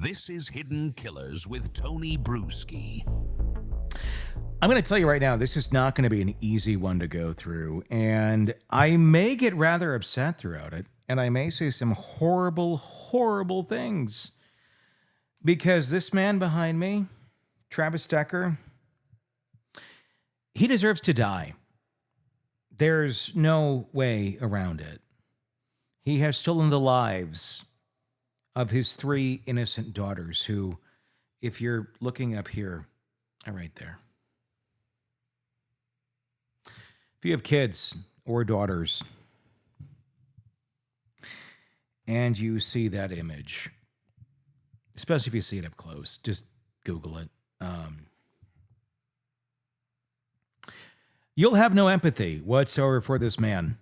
This is Hidden Killers with Tony Bruschi. I'm going to tell you right now, this is not going to be an easy one to go through, and I may get rather upset throughout it, and I may say some horrible, horrible things, because this man behind me, Travis Decker, he deserves to die. There's no way around it. He has stolen the lives of his 3 innocent daughters who, if you're looking up here, are right there. If you have kids or daughters and you see that image, especially if you see it up close, just Google it. You'll have no empathy whatsoever for this man.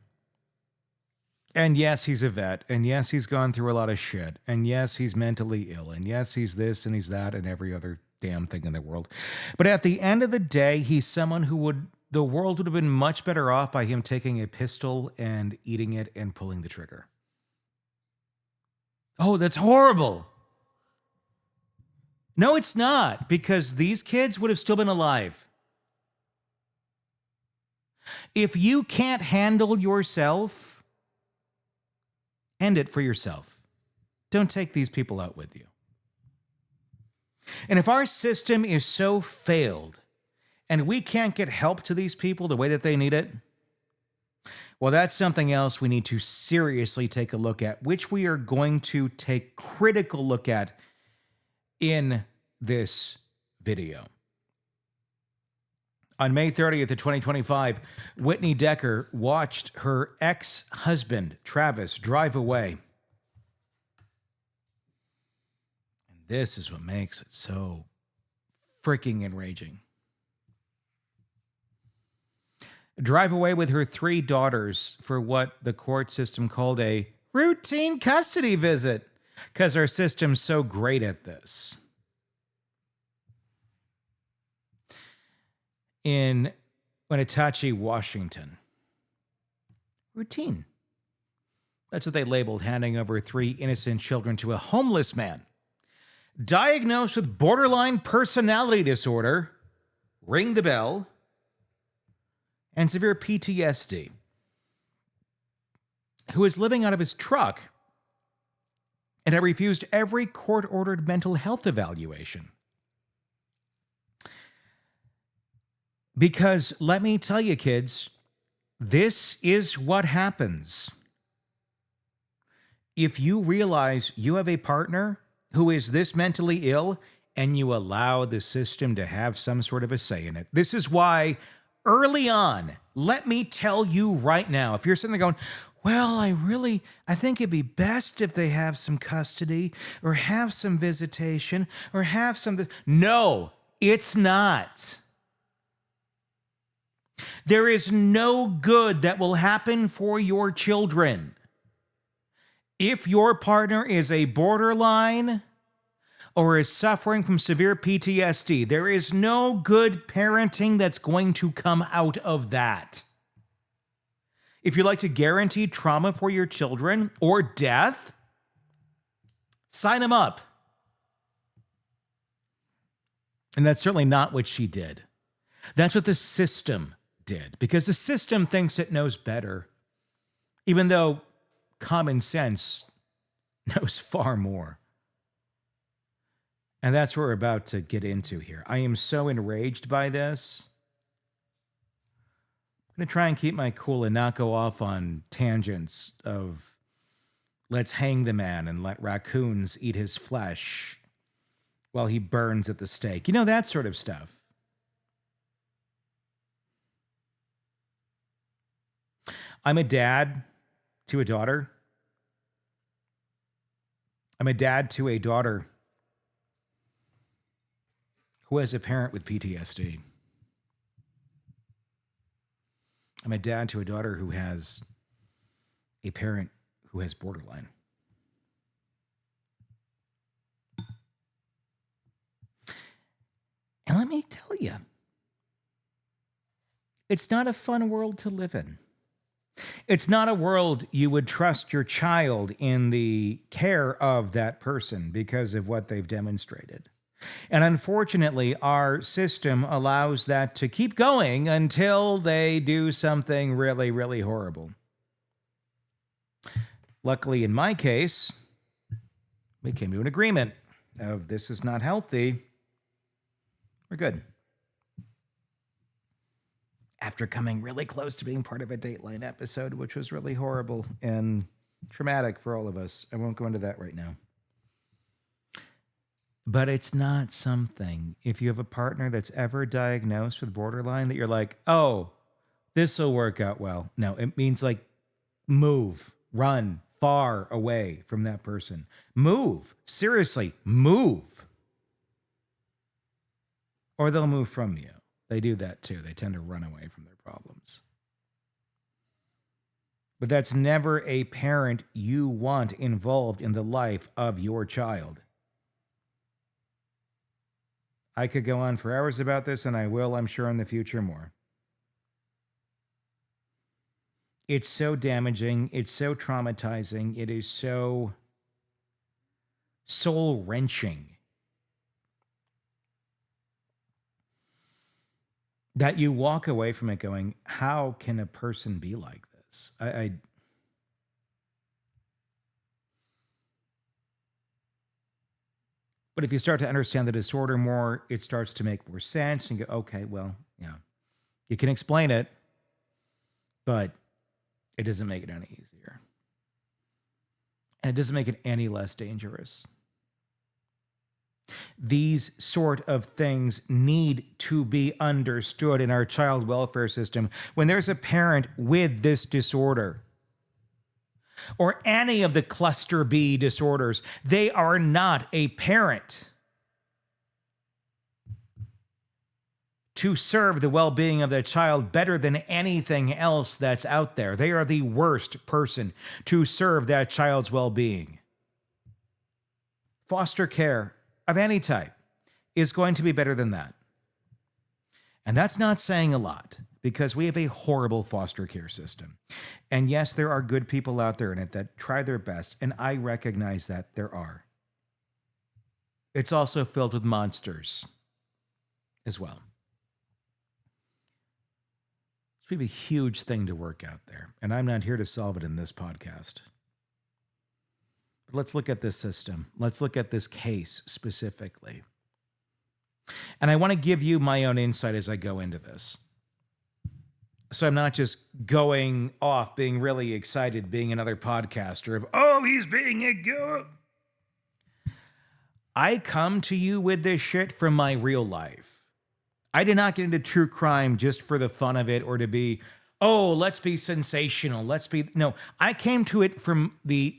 And yes, he's a vet. And yes, he's gone through a lot of shit. And yes, he's mentally ill. And yes, he's this and he's that and every other damn thing in the world. But at the end of the day, he's someone who the world would have been much better off by him taking a pistol and eating it and pulling the trigger. Oh, that's horrible. No, it's not, because these kids would have still been alive. If you can't handle yourself, end it for yourself. Don't take these people out with you. And if our system is so failed and we can't get help to these people the way that they need it, well, that's something else we need to seriously take a look at, which we are going to take critical look at in this video. On May 30th of 2025, Whitney Decker watched her ex-husband, Travis, drive away. And this is what makes it so freaking enraging. Drive away with her 3 daughters for what the court system called a routine custody visit, because our system's so great at this. In Wenatchee, Washington. Routine. That's what they labeled handing over 3 innocent children to a homeless man diagnosed with borderline personality disorder, ring the bell, and severe PTSD, who is living out of his truck and had refused every court-ordered mental health evaluation. Because let me tell you, kids, this is what happens if you realize you have a partner who is this mentally ill and you allow the system to have some sort of a say in it. This is why early on, let me tell you right now, if you're sitting there going, well, I think it'd be best if they have some custody or have some visitation or have some... No, it's not. There is no good that will happen for your children if your partner is a borderline or is suffering from severe PTSD. There is no good parenting that's going to come out of that. If you'd like to guarantee trauma for your children or death, sign them up. And that's certainly not what she did. That's what the system did, because the system thinks it knows better, even though common sense knows far more. And that's what we're about to get into here. I am so enraged by this. I'm going to try and keep my cool and not go off on tangents of let's hang the man and let raccoons eat his flesh while he burns at the stake. You know, that sort of stuff. I'm a dad to a daughter. I'm a dad to a daughter who has a parent with PTSD. I'm a dad to a daughter who has a parent who has borderline. And let me tell you, it's not a fun world to live in. It's not a world you would trust your child in the care of that person because of what they've demonstrated. And unfortunately, our system allows that to keep going until they do something really, really horrible. Luckily, in my case, we came to an agreement of this is not healthy. We're good. After coming really close to being part of a Dateline episode, which was really horrible and traumatic for all of us. I won't go into that right now. But it's not something, if you have a partner that's ever diagnosed with borderline, that you're like, oh, this will work out well. No, it means like move, run far away from that person. Move. Seriously, move. Or they'll move from you. They do that too. They tend to run away from their problems. But that's never a parent you want involved in the life of your child. I could go on for hours about this, and I will, I'm sure, in the future more. It's so damaging. It's so traumatizing. It is so soul-wrenching that you walk away from it going, how can a person be like this? But if you start to understand the disorder more, it starts to make more sense and go, okay, well, yeah, you can explain it, but it doesn't make it any easier. And it doesn't make it any less dangerous. These sort of things need to be understood in our child welfare system. When there's a parent with this disorder, or any of the cluster B disorders, they are not a parent to serve the well-being of their child better than anything else that's out there. They are the worst person to serve that child's well-being. Foster care of any type is going to be better than that. And that's not saying a lot, because we have a horrible foster care system. And yes, there are good people out there in it that try their best, and I recognize that there are. It's also filled with monsters as well. We have a huge thing to work out there, and I'm not here to solve it in this podcast. But let's look at this system. Let's look at this case specifically. And I want to give you my own insight as I go into this. So I'm not just going off being really excited, being another podcaster of, oh, he's being a good. I come to you with this shit from my real life. I did not get into true crime just for the fun of it or to be, oh, let's be sensational. No, I came to it from the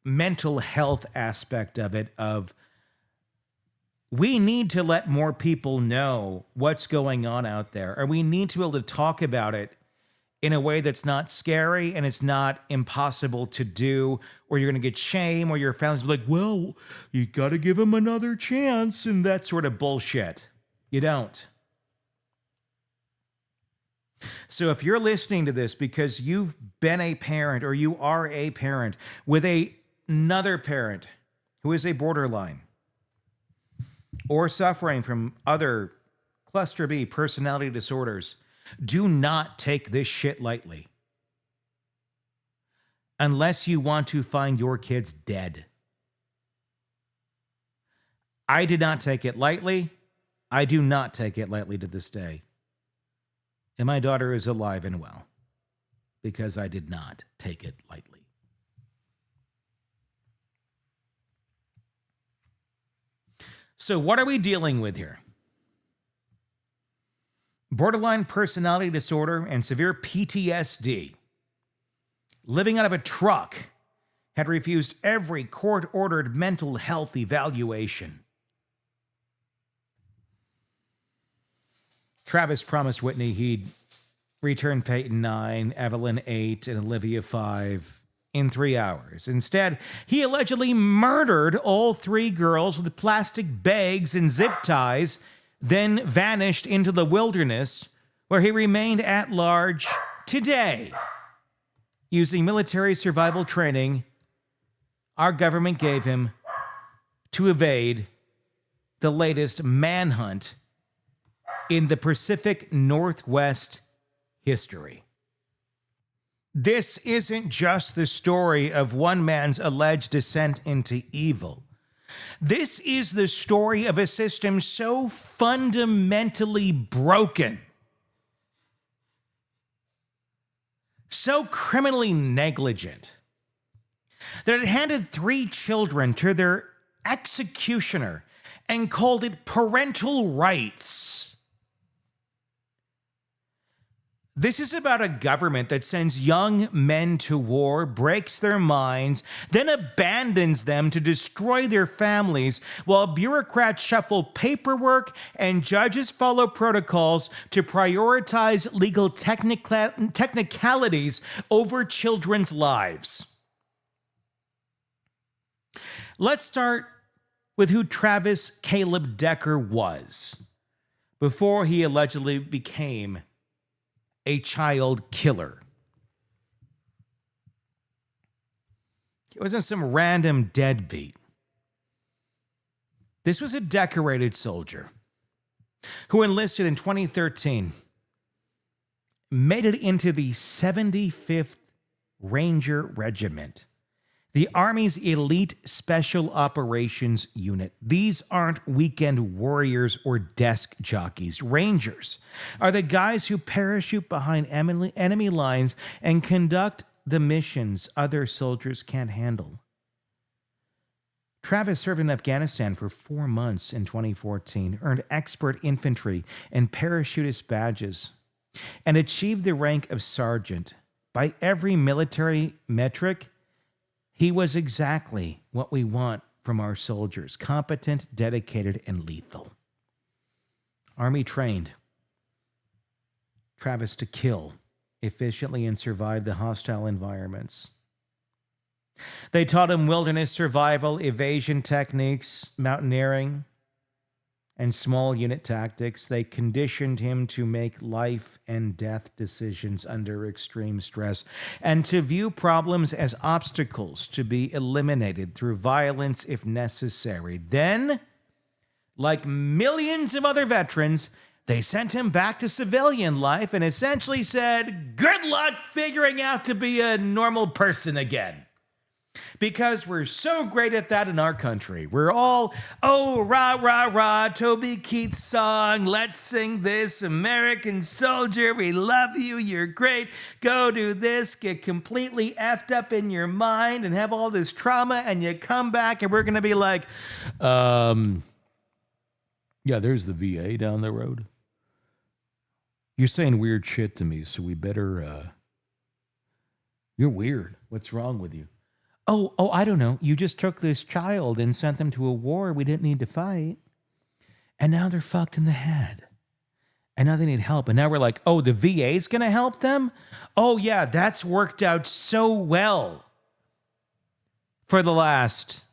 mental health aspect of it, of we need to let more people know what's going on out there, or we need to be able to talk about it in a way that's not scary and it's not impossible to do, or you're going to get shame, or your family's like, well, you got to give him another chance, and that sort of bullshit. You don't. So if you're listening to this because you've been a parent, or you are a parent with another parent who is a borderline, or suffering from other cluster B personality disorders, do not take this shit lightly. Unless you want to find your kids dead. I did not take it lightly. I do not take it lightly to this day. And my daughter is alive and well because I did not take it lightly. So what are we dealing with here? Borderline personality disorder and severe PTSD. Living out of a truck, had refused every court-ordered mental health evaluation. Travis promised Whitney he'd return Paityn 9, Evelyn 8, and Olivia 5 in 3 hours. Instead, he allegedly murdered all 3 girls with plastic bags and zip ties, then vanished into the wilderness, where he remained at large today. using military survival training our government gave him to evade the latest manhunt in the Pacific Northwest history. This isn't just the story of one man's alleged descent into evil. This is the story of a system so fundamentally broken, so criminally negligent, that it handed 3 children to their executioner and called it parental rights. This is about a government that sends young men to war, breaks their minds, then abandons them to destroy their families, while bureaucrats shuffle paperwork and judges follow protocols to prioritize legal technicalities over children's lives. Let's start with who Travis Caleb Decker was before he allegedly became a child killer. He wasn't some random deadbeat. This was a decorated soldier who enlisted in 2013, made it into the 75th Ranger Regiment, the Army's elite special operations unit. These aren't weekend warriors or desk jockeys. Rangers are the guys who parachute behind enemy lines and conduct the missions other soldiers can't handle. Travis served in Afghanistan for 4 months in 2014, earned expert infantry and parachutist badges, and achieved the rank of sergeant. By every military metric, he was exactly what we want from our soldiers: competent, dedicated, and lethal. Army trained Travis to kill efficiently and survive the hostile environments. They taught him wilderness survival, evasion techniques, mountaineering, and small unit tactics. They conditioned him to make life and death decisions under extreme stress and to view problems as obstacles to be eliminated through violence if necessary. Then, like millions of other veterans, they sent him back to civilian life and essentially said, "Good luck figuring out to be a normal person again." Because we're so great at that in our country. We're all, oh, rah, rah, rah, Toby Keith's song, let's sing this, American soldier, we love you, you're great, go do this, get completely effed up in your mind and have all this trauma, and you come back and we're going to be like, yeah, there's the VA down the road. You're saying weird shit to me, so we better, you're weird. What's wrong with you? Oh, I don't know. You just took this child and sent them to a war we didn't need to fight. And now they're fucked in the head. And now they need help. And now we're like, oh, the VA's going to help them? Oh, yeah, that's worked out so well for the last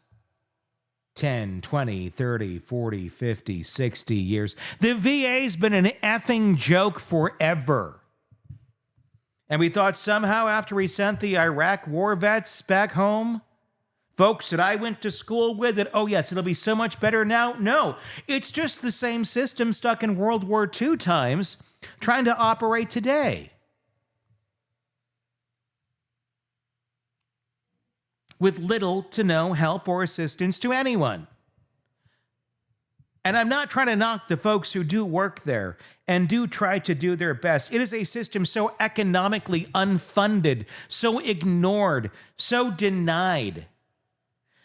10, 20, 30, 40, 50, 60 years. The VA's been an effing joke forever. And we thought somehow after we sent the Iraq war vets back home, folks that I went to school with, that, oh yes, it'll be so much better now. No, it's just the same system stuck in World War II times trying to operate today. With little to no help or assistance to anyone. And I'm not trying to knock the folks who do work there and do try to do their best. It is a system so economically unfunded, so ignored, so denied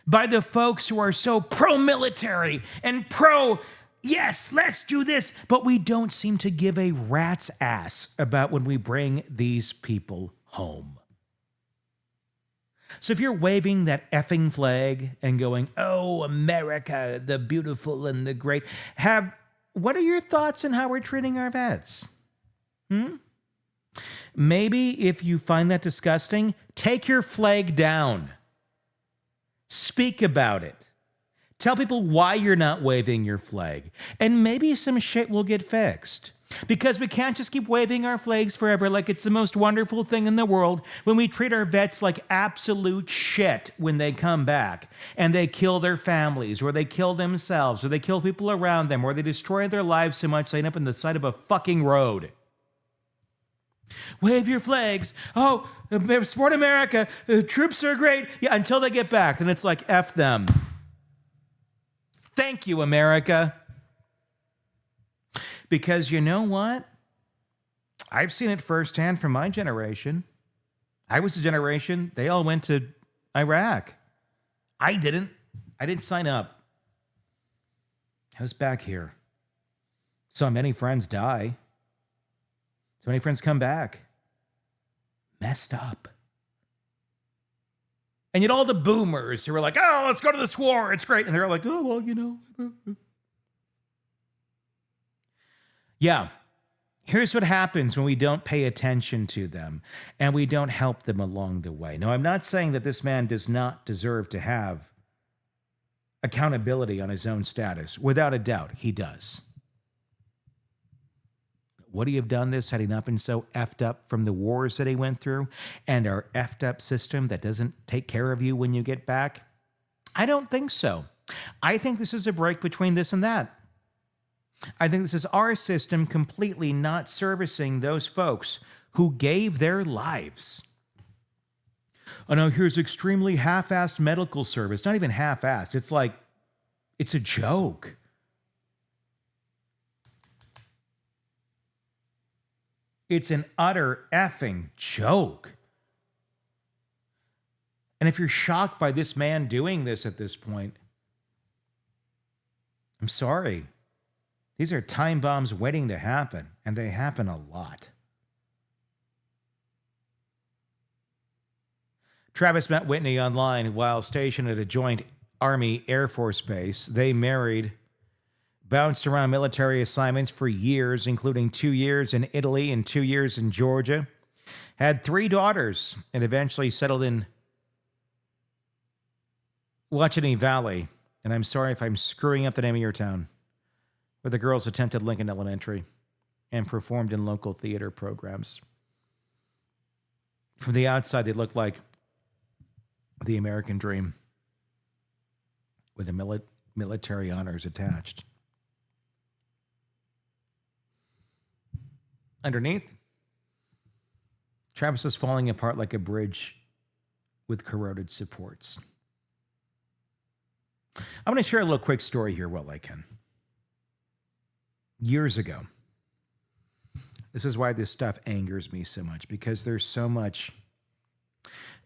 by the folks who are so pro-military and yes, let's do this, but we don't seem to give a rat's ass about when we bring these people home. So if you're waving that effing flag and going, oh, America, the beautiful and the great, what are your thoughts on how we're treating our vets? Maybe if you find that disgusting, take your flag down. Speak about it. Tell people why you're not waving your flag. And maybe some shit will get fixed. Because we can't just keep waving our flags forever like it's the most wonderful thing in the world when we treat our vets like absolute shit when they come back and they kill their families or they kill themselves or they kill people around them or they destroy their lives so much they end up on the side of a fucking road. Wave your flags. Oh, support America. Troops are great. Yeah, until they get back. Then it's like, F them. Thank you, America. Because you know what? I've seen it firsthand from my generation. I was a generation, they all went to Iraq. I didn't. I didn't sign up. I was back here. Saw many friends die. So many friends come back. Messed up. And yet all the boomers who were like, oh, let's go to this war. It's great. And they're like, oh, well, you know. Yeah. Here's what happens when we don't pay attention to them and we don't help them along the way. Now, I'm not saying that this man does not deserve to have accountability on his own status. Without a doubt, he does. Would he have done this had he not been so effed up from the wars that he went through and our effed up system that doesn't take care of you when you get back? I don't think so. I think this is a break between this and that. I think this is our system completely not servicing those folks who gave their lives. Oh no, here's extremely half-assed medical service. Not even half-assed. It's like, it's a joke. It's an utter effing joke. And if you're shocked by this man doing this at this point, I'm sorry. These are time bombs waiting to happen, and they happen a lot. Travis met Whitney online while stationed at a joint Army Air Force base. They married, bounced around military assignments for years, including 2 years in Italy and 2 years in Georgia. Had 3 daughters, and eventually settled in Wachini Valley. And I'm sorry if I'm screwing up the name of your town, where the girls attended Lincoln Elementary and performed in local theater programs. From the outside, they looked like the American dream with the military honors attached. Underneath, Travis is falling apart like a bridge with corroded supports. I'm going to share a little quick story here while I can. Years ago, this is why this stuff angers me so much, because there's so much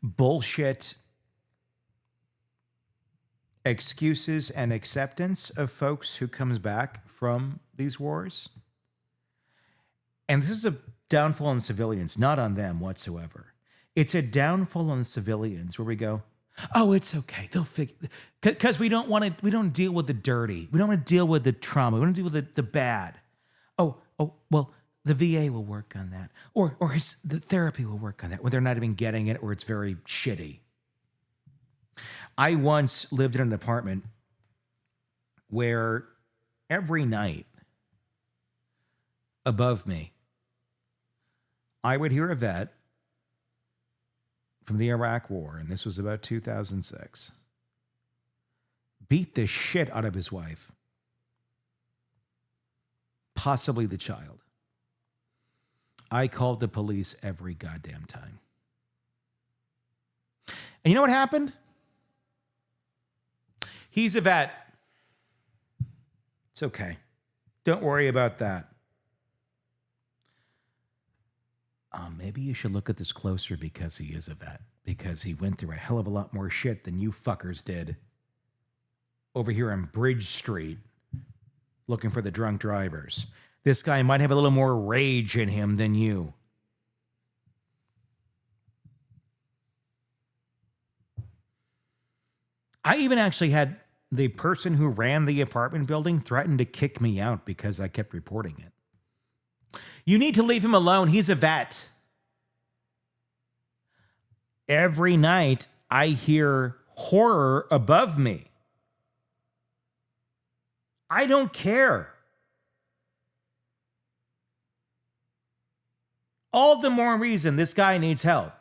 bullshit excuses and acceptance of folks who comes back from these wars. And this is a downfall on civilians, not on them whatsoever. It's a downfall on civilians where we go, oh, it's okay. They'll figure, because we don't deal with the dirty. We don't want to deal with the trauma. We don't deal with the bad. Oh, well, the VA will work on that. Or the therapy will work on that when they're not even getting it or it's very shitty. I once lived in an apartment where every night above me, I would hear a vet from the Iraq War, and this was about 2006, beat the shit out of his wife, possibly the child. I called the police every goddamn time. And you know what happened? He's a vet. It's okay. Don't worry about that. Maybe you should look at this closer because he is a vet. Because he went through a hell of a lot more shit than you fuckers did over here on Bridge Street looking for the drunk drivers. This guy might have a little more rage in him than you. I even actually had the person who ran the apartment building threaten to kick me out because I kept reporting it. You need to leave him alone. He's a vet. Every night I hear horror above me. I don't care. All the more reason this guy needs help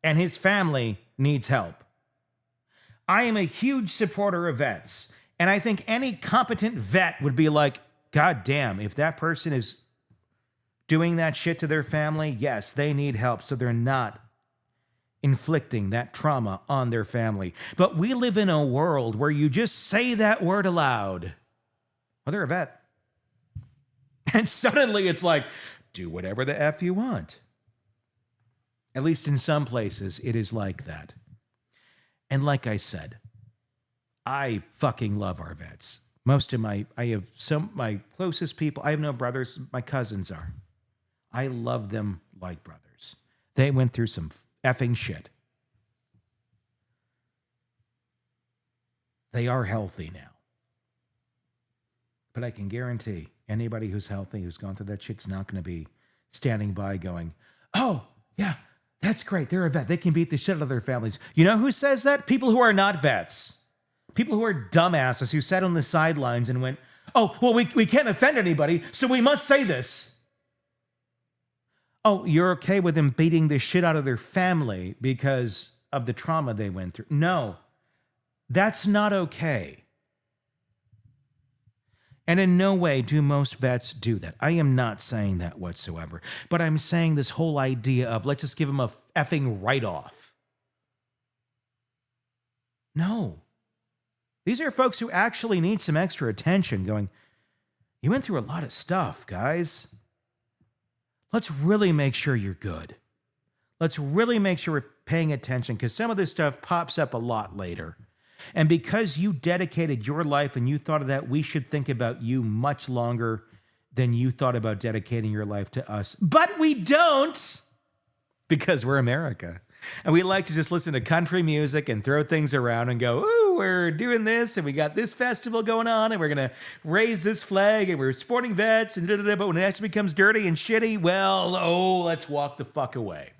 and his family needs help. I am a huge supporter of vets, and I think any competent vet would be like, God damn, if that person is doing that shit to their family, yes, they need help so they're not inflicting that trauma on their family. But we live in a world where you just say that word aloud. Well, they're a vet. And suddenly it's like, do whatever the F you want. At least in some places, it is like that. And like I said, I fucking love our vets. I have some, my closest people, I have no brothers, my cousins are. I love them like brothers. They went through some effing shit. They are healthy now. But I can guarantee anybody who's healthy, who's gone through that shit's not going to be standing by going, oh, yeah, that's great. They're a vet. They can beat the shit out of their families. You know who says that? People who are not vets. People who are dumbasses who sat on the sidelines and went, oh, well, we can't offend anybody, so we must say this. Oh, you're okay with them beating the shit out of their family because of the trauma they went through. No, that's not okay. And in no way do most vets do that. I am not saying that whatsoever. But I'm saying this whole idea of let's just give them a effing write-off. No. These are folks who actually need some extra attention going, you went through a lot of stuff, guys. Let's really make sure you're good. Let's really make sure we're paying attention because some of this stuff pops up a lot later. And because you dedicated your life and you thought of that, we should think about you much longer than you thought about dedicating your life to us. But we don't, because we're America. And we like to just listen to country music and throw things around and go, ooh, we're doing this and we got this festival going on and we're going to raise this flag and we're supporting vets and da-da-da. But when it actually becomes dirty and shitty, well, oh, let's walk the fuck away.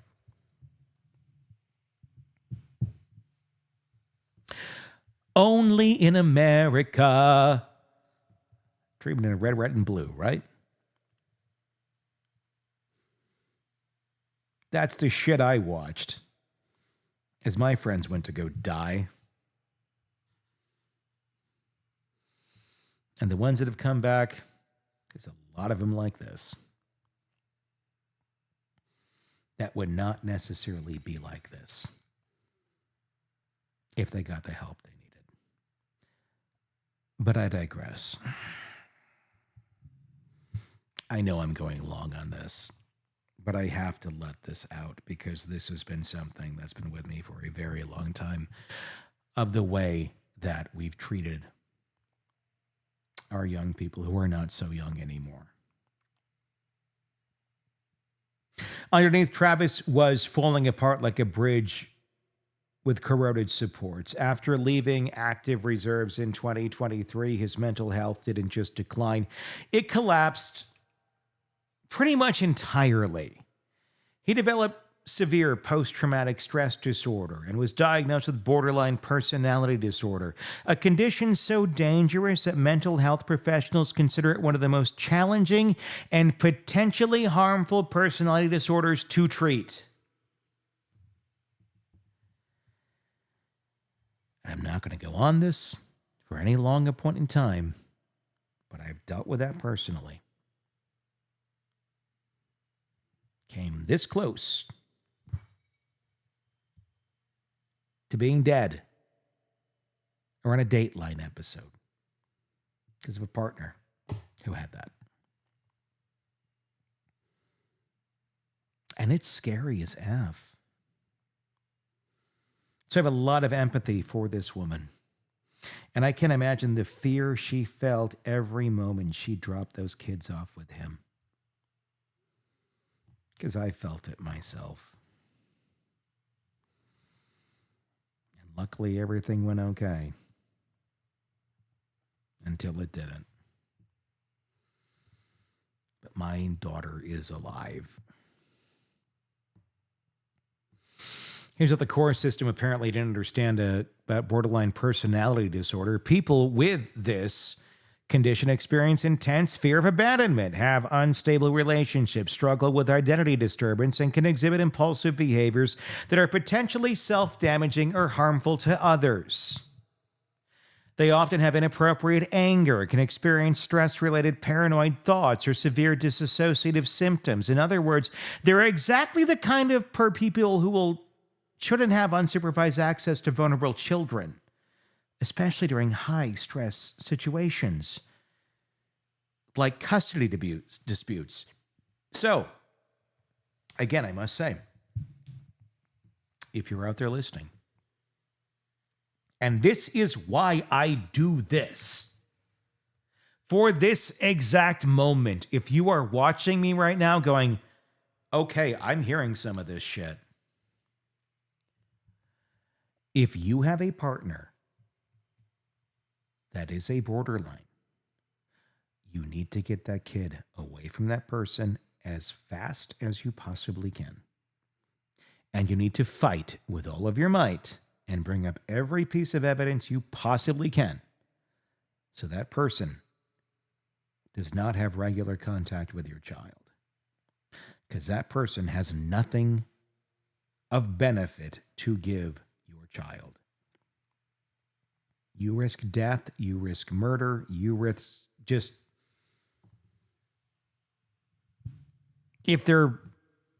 Only in America. Treatment in red, white, and blue, right? That's the shit I watched as my friends went to go die. And the ones that have come back, there's a lot of them like this. That would not necessarily be like this if they got the help they needed. But I digress. I know I'm going long on this, but I have to let this out because this has been something that's been with me for a very long time of the way that we've treated our young people who are not so young anymore. Underneath, Travis was falling apart like a bridge with corroded supports. After leaving active reserves in 2023, his mental health didn't just decline, it collapsed pretty much entirely. He developed severe post-traumatic stress disorder and was diagnosed with borderline personality disorder, a condition so dangerous that mental health professionals consider it one of the most challenging and potentially harmful personality disorders to treat. I'm not going to go on this for any longer point in time, but I've dealt with that personally. Came this close to being dead or on a Dateline episode because of a partner who had that. And it's scary as F. So I have a lot of empathy for this woman. And I can imagine the fear she felt every moment she dropped those kids off with him. Because I felt it myself. And luckily everything went okay. Until it didn't. But my daughter is alive. Here's what the core system apparently didn't understand about borderline personality disorder. People with this Condition experience intense fear of abandonment, have unstable relationships, struggle with identity disturbance, and can exhibit impulsive behaviors that are potentially self-damaging or harmful to others. They often have inappropriate anger, can experience stress-related paranoid thoughts or severe dissociative symptoms. In other words, they're exactly the kind of people who shouldn't have unsupervised access to vulnerable children, especially during high-stress situations like custody disputes. So, again, I must say, if you're out there listening, and this is why I do this. For this exact moment, if you are watching me right now going, okay, I'm hearing some of this shit. If you have a partner that is a borderline, you need to get that kid away from that person as fast as you possibly can. And you need to fight with all of your might and bring up every piece of evidence you possibly can so that person does not have regular contact with your child. Because that person has nothing of benefit to give your child. You risk death, you risk murder, you risk just... If they're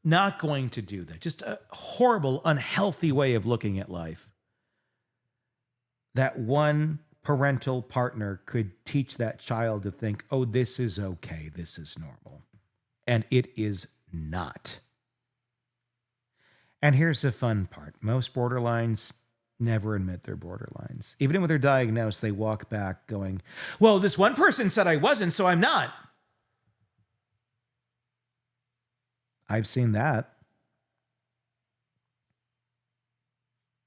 not going to do that, just a horrible, unhealthy way of looking at life, that one parental partner could teach that child to think, oh, this is okay, this is normal. And it is not. And here's the fun part. Most borderlines never admit they're borderlines. Even when they're diagnosed, they walk back going, well, this one person said I wasn't, so I'm not. I've seen that.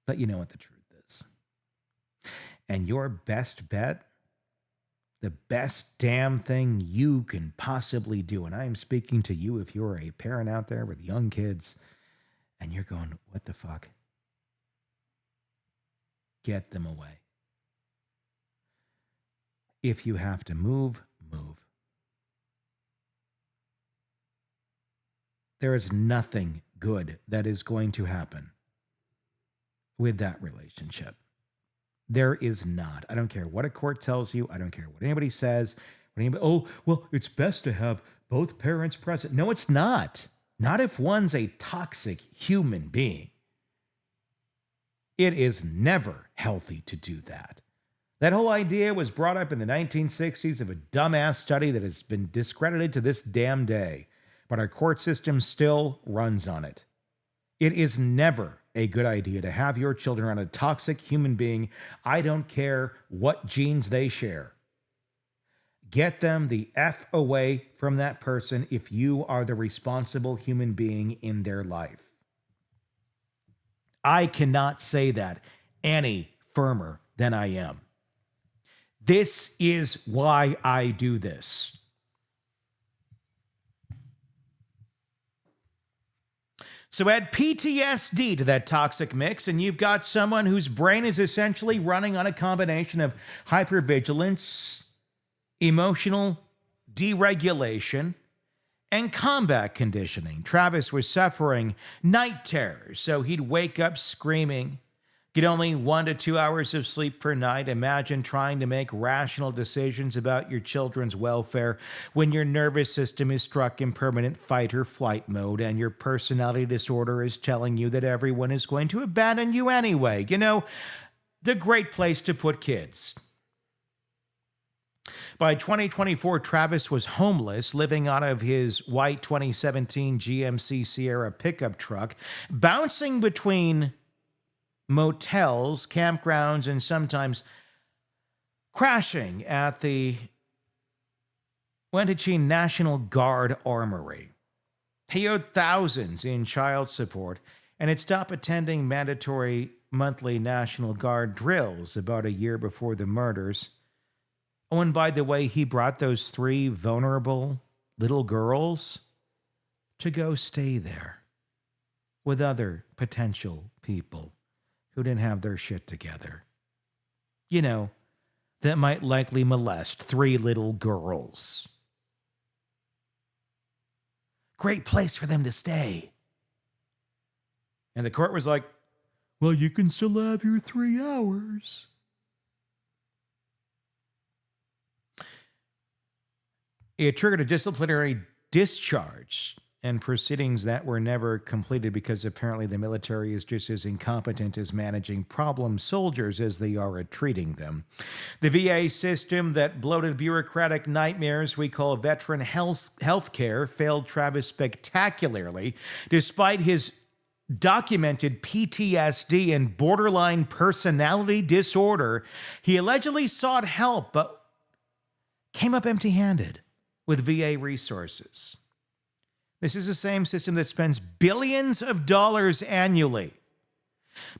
But you know what the truth is. And your best bet, the best damn thing you can possibly do, and I am speaking to you if you're a parent out there with young kids and you're going, what the fuck? Get them away. If you have to move, move. There is nothing good that is going to happen with that relationship. There is not. I don't care what a court tells you. I don't care what anybody says. Oh, well, it's best to have both parents present. No, it's not. Not if one's a toxic human being. It is never healthy to do that. That whole idea was brought up in the 1960s of a dumbass study that has been discredited to this damn day. But our court system still runs on it. It is never a good idea to have your children around a toxic human being. I don't care what genes they share. Get them the F away from that person if you are the responsible human being in their life. I cannot say that any firmer than I am. This is why I do this. So add PTSD to that toxic mix, and you've got someone whose brain is essentially running on a combination of hypervigilance, emotional deregulation, and combat conditioning. Travis was suffering night terrors, so he'd wake up screaming, get only 1 to 2 hours of sleep per night. Imagine trying to make rational decisions about your children's welfare when your nervous system is struck in permanent fight or flight mode and your personality disorder is telling you that everyone is going to abandon you anyway. You know, the great place to put kids. By 2024, Travis was homeless, living out of his white 2017 GMC Sierra pickup truck, bouncing between motels, campgrounds, and sometimes crashing at the Wenatchee National Guard Armory. He owed thousands in child support and had stopped attending mandatory monthly National Guard drills about a year before the murders. Oh, and by the way, he brought those 3 vulnerable little girls to go stay there with other potential people who didn't have their shit together. You know, that might likely molest 3 little girls. Great place for them to stay. And the court was like, well, you can still have your 3 hours. It triggered a disciplinary discharge and proceedings that were never completed because apparently the military is just as incompetent as managing problem soldiers as they are at treating them. The VA system, that bloated bureaucratic nightmares we call veteran health care, failed Travis spectacularly, despite his documented PTSD and borderline personality disorder. He allegedly sought help, but came up empty-handed with VA resources. This is the same system that spends billions of dollars annually,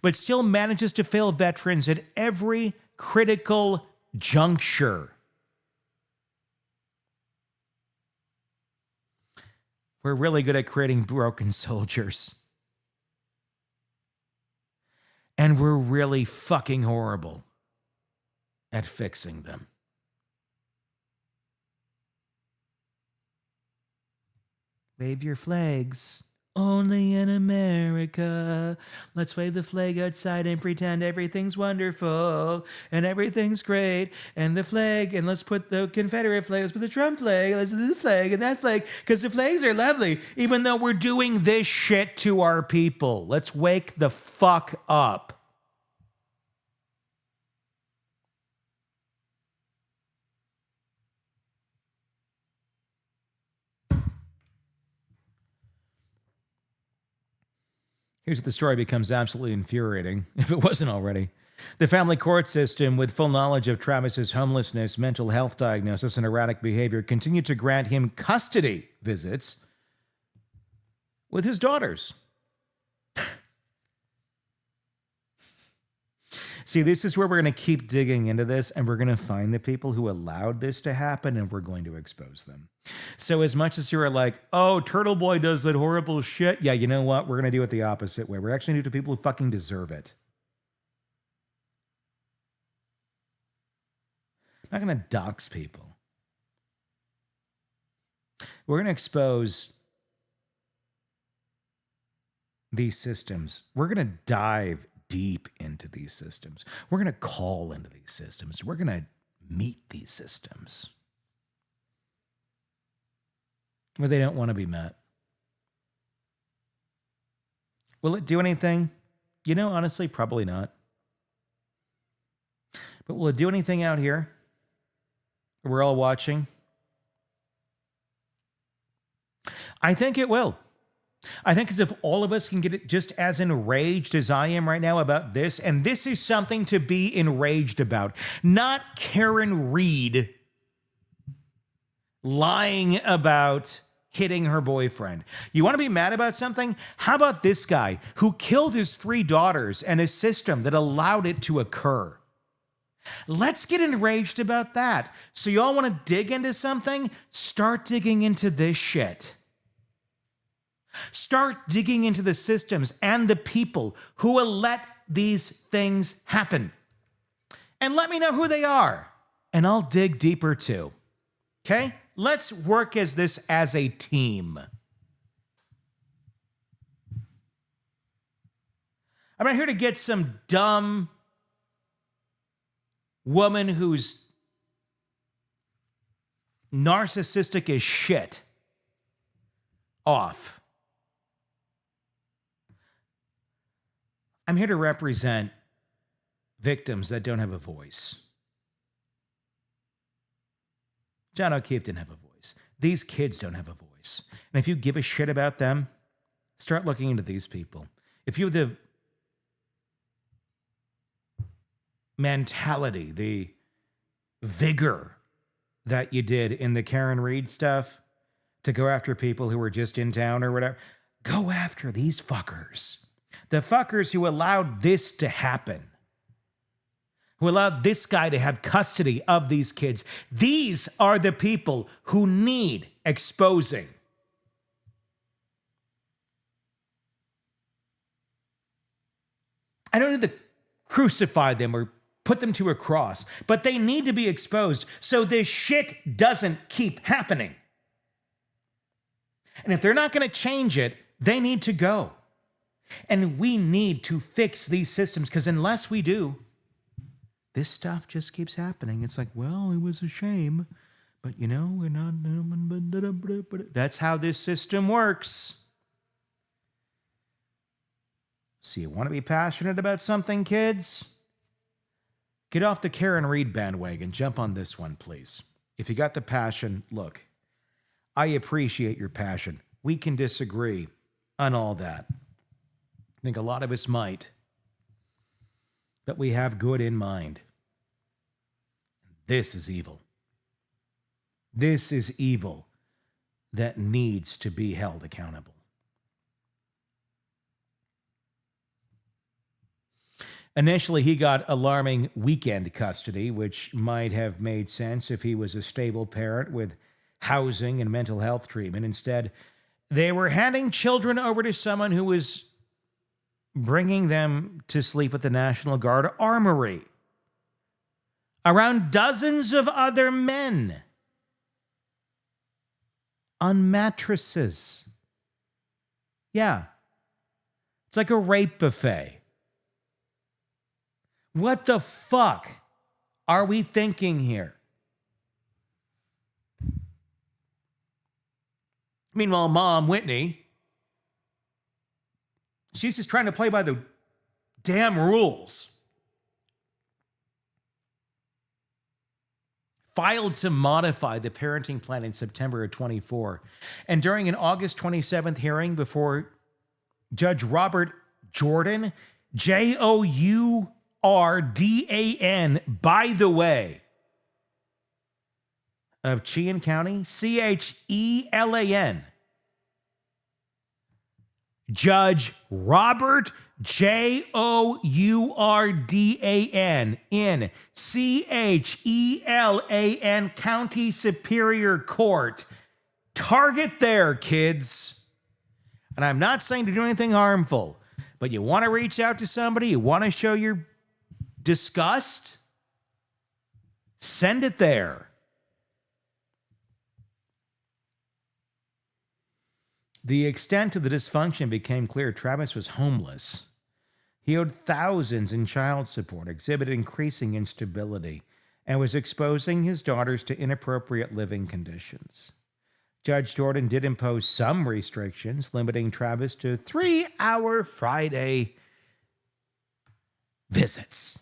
but still manages to fail veterans at every critical juncture. We're really good at creating broken soldiers. And we're really fucking horrible at fixing them. Wave your flags. Only in America. Let's wave the flag outside and pretend everything's wonderful and everything's great. And the flag, and let's put the Confederate flag, let's put the Trump flag, let's do the flag and that flag, because the flags are lovely, even though we're doing this shit to our people. Let's wake the fuck up. Here's the story becomes absolutely infuriating, if it wasn't already. The family court system, with full knowledge of Travis's homelessness, mental health diagnosis, and erratic behavior, continued to grant him custody visits with his daughters. See, this is where we're going to keep digging into this, and we're going to find the people who allowed this to happen, and we're going to expose them. So as much as you're like, oh, Turtle Boy does that horrible shit, yeah, you know what? We're going to do it the opposite way. We're actually going to do it to people who fucking deserve it. I'm not going to dox people. We're going to expose these systems. We're going to dive deep into these systems. We're going to call into these systems. We're going to meet these systems where they don't want to be met. Will it do anything? You know, honestly, probably not. But will it do anything out here? We're all watching. I think it will. I think as if all of us can get it just as enraged as I am right now about this, and this is something to be enraged about, not Karen Reed lying about hitting her boyfriend. You want to be mad about something? How about this guy who killed his 3 daughters and a system that allowed it to occur? Let's get enraged about that. So y'all want to dig into something? Start digging into this shit. Start digging into the systems and the people who will let these things happen. And let me know who they are. And I'll dig deeper too. Okay? Let's work as this as a team. I'm not here to get some dumb woman who's narcissistic as shit off. I'm here to represent victims that don't have a voice. John O'Keefe didn't have a voice. These kids don't have a voice. And if you give a shit about them, start looking into these people. If you have the mentality, the vigor that you did in the Karen Reed stuff to go after people who were just in town or whatever, go after these fuckers. The fuckers who allowed this to happen, who allowed this guy to have custody of these kids. These are the people who need exposing. I don't need to crucify them or put them to a cross, but they need to be exposed so this shit doesn't keep happening. And if they're not going to change it, they need to go. And we need to fix these systems, because unless we do, this stuff just keeps happening. It's like, well, it was a shame, but we're not. That's how this system works. So you want to be passionate about something, kids? Get off the Karen Reed bandwagon. Jump on this one, please. If you got the passion, look, I appreciate your passion. We can disagree on all that. I think a lot of us might, but we have good in mind. This is evil. This is evil that needs to be held accountable. Initially, he got alarming weekend custody, which might have made sense if he was a stable parent with housing and mental health treatment. Instead, they were handing children over to someone who was bringing them to sleep at the National Guard Armory around dozens of other men on mattresses. Yeah, it's like a rape buffet. What the fuck are we thinking here? Meanwhile, Mom, Whitney, she's just trying to play by the damn rules. Filed to modify the parenting plan in September of 24. And during an August 27th hearing before Judge Robert Jordan, Jourdan, by the way, of Chelan County, Chelan. Judge Robert Jourdan in Chelan County Superior Court. Target there, kids. And I'm not saying to do anything harmful, but you want to reach out to somebody, you want to show your disgust, send it there. The extent of the dysfunction became clear. Travis was homeless. He owed thousands in child support, exhibited increasing instability, and was exposing his daughters to inappropriate living conditions. Judge Jordan did impose some restrictions, limiting Travis to 3-hour Friday visits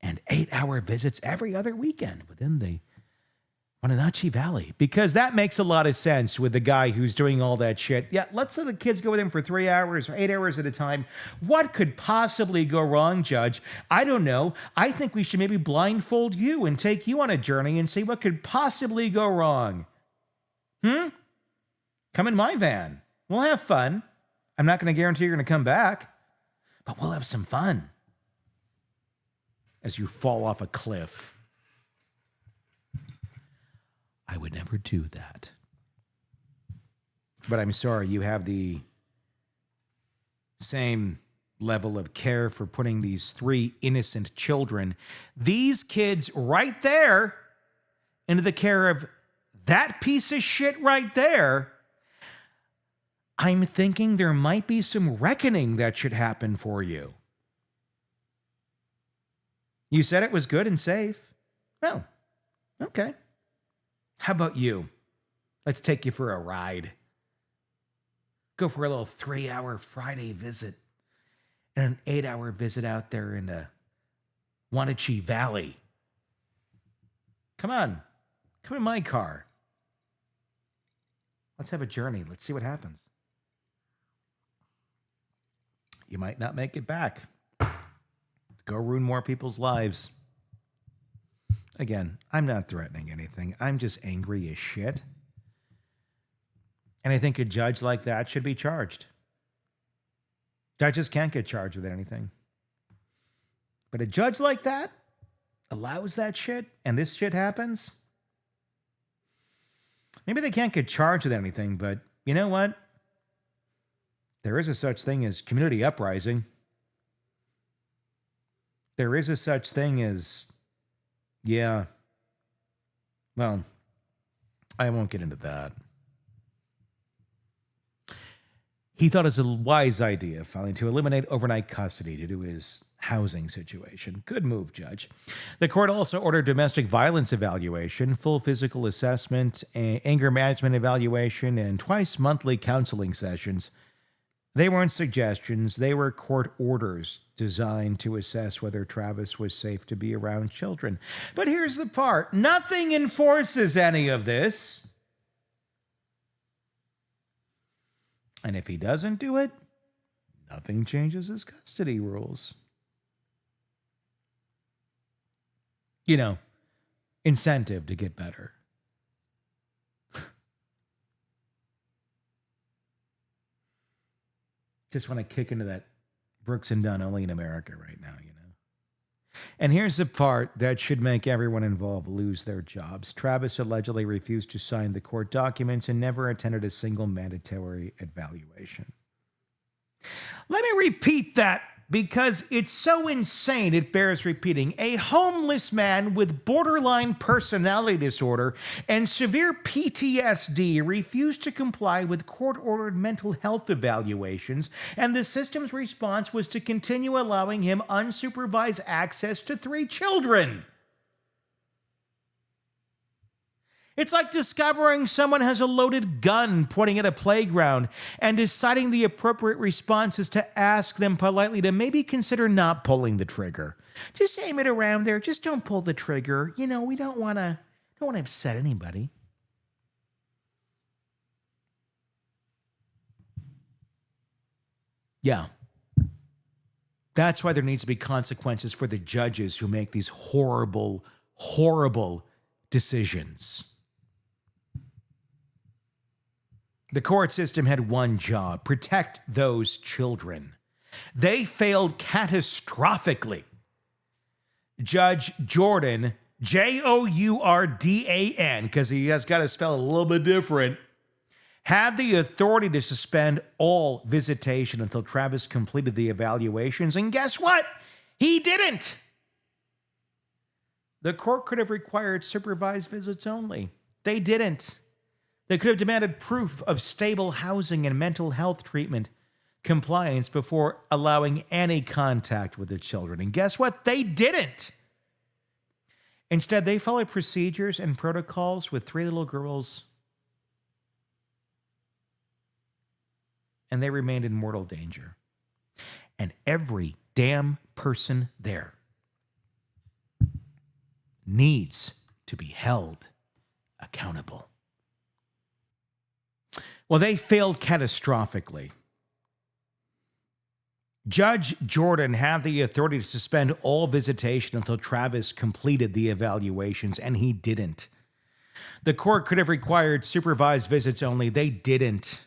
and 8-hour visits every other weekend within the Wenatchee Valley, because that makes a lot of sense with the guy who's doing all that shit. Yeah, let's let the kids go with him for 3 hours or 8 hours at a time. What could possibly go wrong, Judge? I don't know. I think we should maybe blindfold you and take you on a journey and see what could possibly go wrong. Come in my van. We'll have fun. I'm not going to guarantee you're going to come back, but we'll have some fun as you fall off a cliff. I would never do that. But I'm sorry, you have the same level of care for putting these 3 innocent children, these kids right there, into the care of that piece of shit right there. I'm thinking there might be some reckoning that should happen for you. You said it was good and safe. Well, okay. How about you? Let's take you for a ride. Go for a little 3-hour Friday visit and an 8-hour visit out there in the Wenatchee Valley. Come on. Come in my car. Let's have a journey. Let's see what happens. You might not make it back. Go ruin more people's lives. Again, I'm not threatening anything. I'm just angry as shit. And I think a judge like that should be charged. Judges can't get charged with anything. But a judge like that allows that shit, and this shit happens. Maybe they can't get charged with anything, but you know what? There is a such thing as community uprising. There is a such thing as, yeah, well, I won't get into that. He thought it was a wise idea, finally, to eliminate overnight custody due to his housing situation. Good move, Judge. The court also ordered domestic violence evaluation, full physical assessment, anger management evaluation, and twice monthly counseling sessions. They weren't suggestions, they were court orders designed to assess whether Travis was safe to be around children. But here's the part: nothing enforces any of this. And if he doesn't do it, nothing changes his custody rules. You know, incentive to get better. Just want to kick into that Brooks and Dunn only in America right now, you know. And here's the part that should make everyone involved lose their jobs. Travis allegedly refused to sign the court documents and never attended a single mandatory evaluation. Let me repeat that because it's so insane it bears repeating. A homeless man with borderline personality disorder and severe PTSD refused to comply with court-ordered mental health evaluations, and the system's response was to continue allowing him unsupervised access to 3 children. It's like discovering someone has a loaded gun pointing at a playground and deciding the appropriate response is to ask them politely to maybe consider not pulling the trigger. Just aim it around there. Just don't pull the trigger. You know, we don't want to upset anybody. Yeah. That's why there needs to be consequences for the judges who make these horrible, horrible decisions. The court system had one job: protect those children. They failed catastrophically. Judge Jordan, Jourdan, because he has got to spell it a little bit different, had the authority to suspend all visitation until Travis completed the evaluations. And guess what? He didn't. The court could have required supervised visits only. They didn't. They could have demanded proof of stable housing and mental health treatment compliance before allowing any contact with the children. And guess what? They didn't. Instead, they followed procedures and protocols with 3 little girls, and they remained in mortal danger. And every damn person there needs to be held accountable. Well, they failed catastrophically. Judge Jordan had the authority to suspend all visitation until Travis completed the evaluations, and he didn't. The court could have required supervised visits only. They didn't.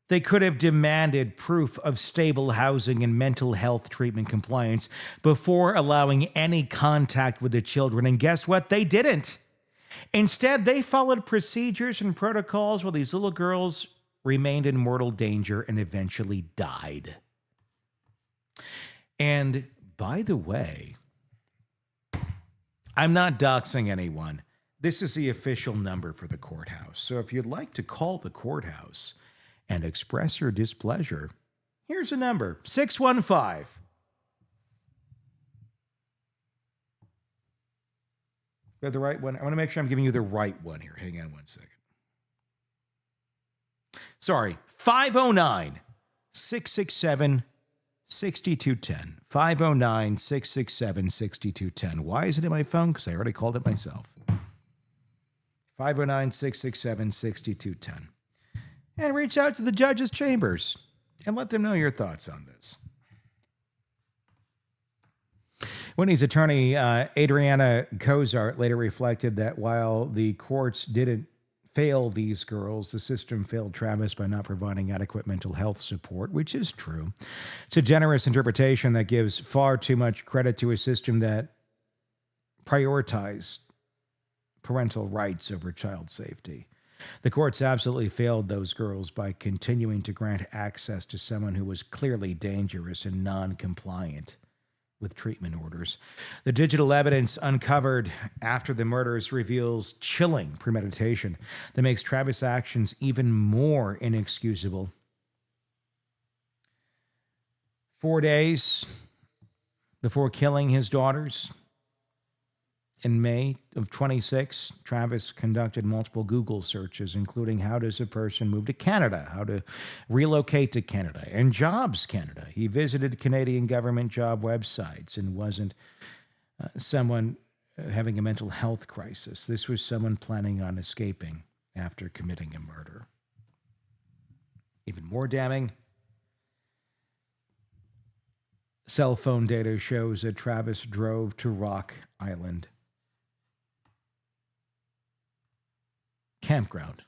They could have demanded proof of stable housing and mental health treatment compliance before allowing any contact with the children. And guess what? They didn't. Instead, they followed procedures and protocols while these little girls remained in mortal danger and eventually died. And by the way, I'm not doxing anyone. This is the official number for the courthouse. So if you'd like to call the courthouse and express your displeasure, here's a number: 615. Got the right one? I want to make sure I'm giving you the right one here. Hang on one second. Sorry, 509-667-6210. 509-667-6210. Why is it in my phone? Because I already called it myself. 509-667-6210. And reach out to the judge's chambers and let them know your thoughts on this. Whitney's attorney, Adriana Cozart, later reflected that while the courts didn't fail these girls, the system failed Travis by not providing adequate mental health support, which is true. It's a generous interpretation that gives far too much credit to a system that prioritized parental rights over child safety. The courts absolutely failed those girls by continuing to grant access to someone who was clearly dangerous and non-compliant with treatment orders. The digital evidence uncovered after the murders reveals chilling premeditation that makes Travis' actions even more inexcusable. 4 days before killing his daughters, in May of 26, Travis conducted multiple Google searches, including how does a person move to Canada, how to relocate to Canada, and Jobs Canada. He visited Canadian government job websites and wasn't someone having a mental health crisis. This was someone planning on escaping after committing a murder. Even more damning, cell phone data shows that Travis drove to Rock Island campground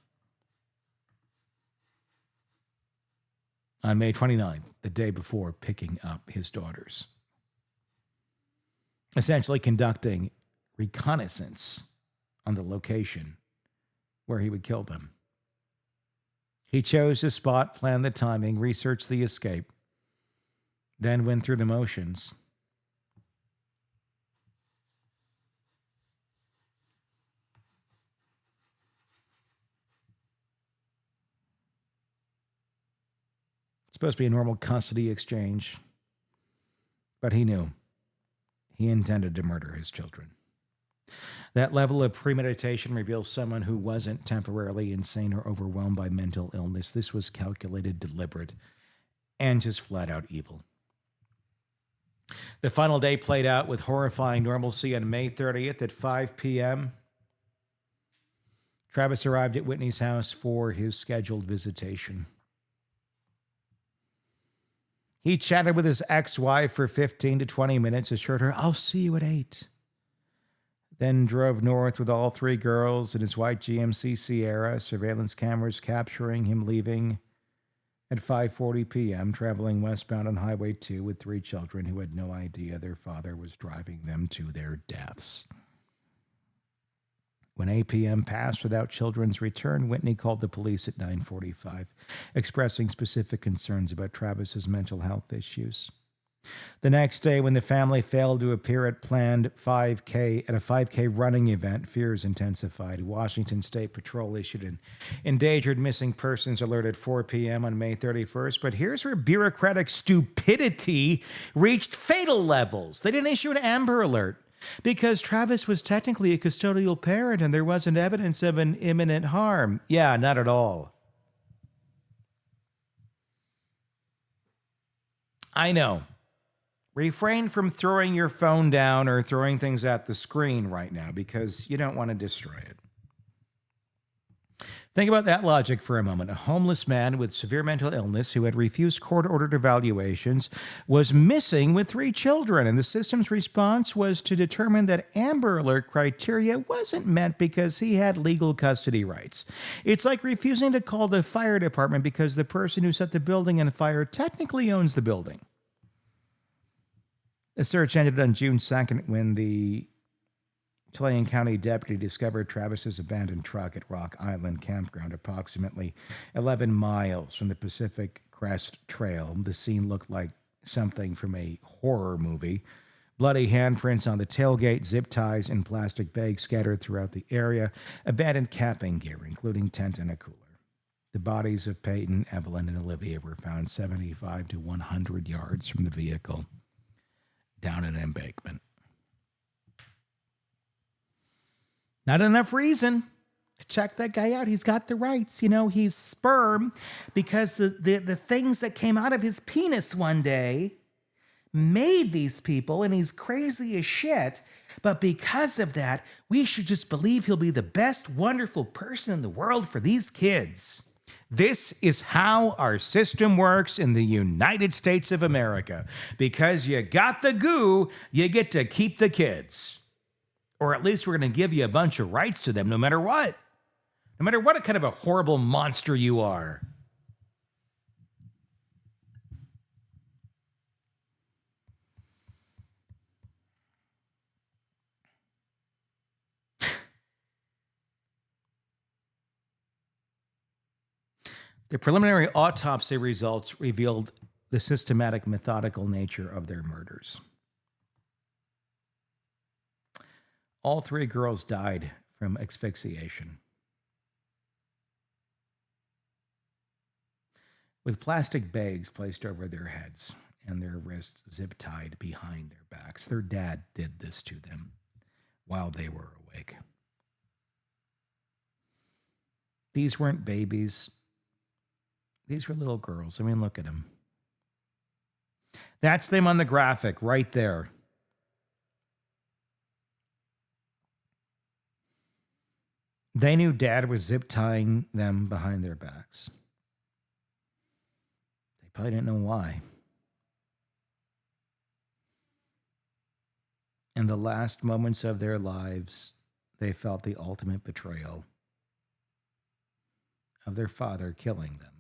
on May 29th, the day before picking up his daughters, essentially conducting reconnaissance on the location where he would kill them. He chose the spot, planned the timing, researched the escape, then went through the motions. It's supposed to be a normal custody exchange, but he knew. He intended to murder his children. That level of premeditation reveals someone who wasn't temporarily insane or overwhelmed by mental illness. This was calculated, deliberate, and just flat out evil. The final day played out with horrifying normalcy on May 30th at 5 p.m. Travis arrived at Whitney's house for his scheduled visitation. He chatted with his ex-wife for 15 to 20 minutes, assured her, "I'll see you at 8." Then drove north with all 3 girls in his white GMC Sierra, surveillance cameras capturing him leaving at 5:40 p.m., traveling westbound on Highway 2 with 3 children who had no idea their father was driving them to their deaths. When 8 p.m. passed without children's return, Whitney called the police at 9:45, expressing specific concerns about Travis's mental health issues. The next day, when the family failed to appear at a 5K running event, fears intensified. Washington State Patrol issued an endangered missing persons alert at 4 p.m. on May 31st. But here's where bureaucratic stupidity reached fatal levels. They didn't issue an Amber Alert because Travis was technically a custodial parent and there wasn't evidence of an imminent harm. Yeah, not at all. I know. Refrain from throwing your phone down or throwing things at the screen right now because you don't want to destroy it. Think about that logic for a moment. A homeless man with severe mental illness who had refused court-ordered evaluations was missing with 3 children, and the system's response was to determine that Amber Alert criteria wasn't met because he had legal custody rights. It's like refusing to call the fire department because the person who set the building on fire technically owns the building. The search ended on June 2nd when the Chilean County deputy discovered Travis's abandoned truck at Rock Island Campground, approximately 11 miles from the Pacific Crest Trail. The scene looked like something from a horror movie. Bloody handprints on the tailgate, zip ties and plastic bags scattered throughout the area, abandoned camping gear, including tent and a cooler. The bodies of Paityn, Evelyn, and Olivia were found 75 to 100 yards from the vehicle, down an embankment. Not enough reason to check that guy out. He's got the rights. You know, he's sperm because the things that came out of his penis one day made these people, and he's crazy as shit. But because of that, we should just believe he'll be the best, wonderful person in the world for these kids. This is how our system works in the United States of America. Because you got the goo, you get to keep the kids. Or at least we're going to give you a bunch of rights to them no matter what. No matter what kind of a horrible monster you are. The preliminary autopsy results revealed the systematic, methodical nature of their murders. All 3 girls died from asphyxiation, with plastic bags placed over their heads and their wrists zip-tied behind their backs. Their dad did this to them while they were awake. These weren't babies. These were little girls. I mean, look at them. That's them on the graphic right there. They knew Dad was zip-tying them behind their backs. They probably didn't know why. In the last moments of their lives, they felt the ultimate betrayal of their father killing them.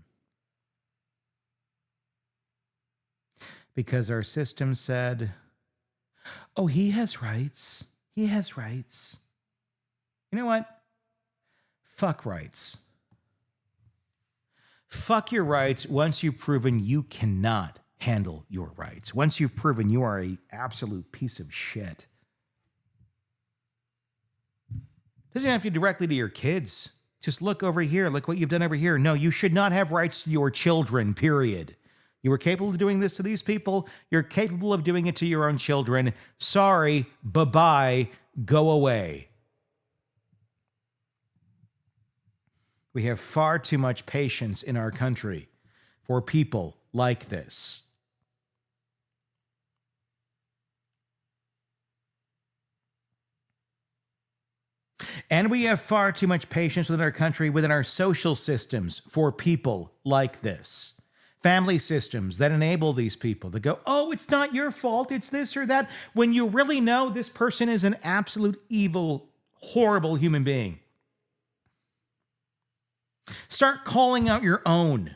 Because our system said, oh, he has rights. He has rights. You know what? Fuck rights. Fuck your rights once you've proven you cannot handle your rights. Once you've proven you are an absolute piece of shit. Doesn't have to be directly to your kids. Just look over here. Look what you've done over here. No, you should not have rights to your children, period. You were capable of doing this to these people. You're capable of doing it to your own children. Sorry, bye-bye, go away. We have far too much patience in our country for people like this. And we have far too much patience within our country, within our social systems for people like this. Family systems that enable these people to go, oh, it's not your fault, it's this or that, when you really know this person is an absolute evil, horrible human being. Start calling out your own.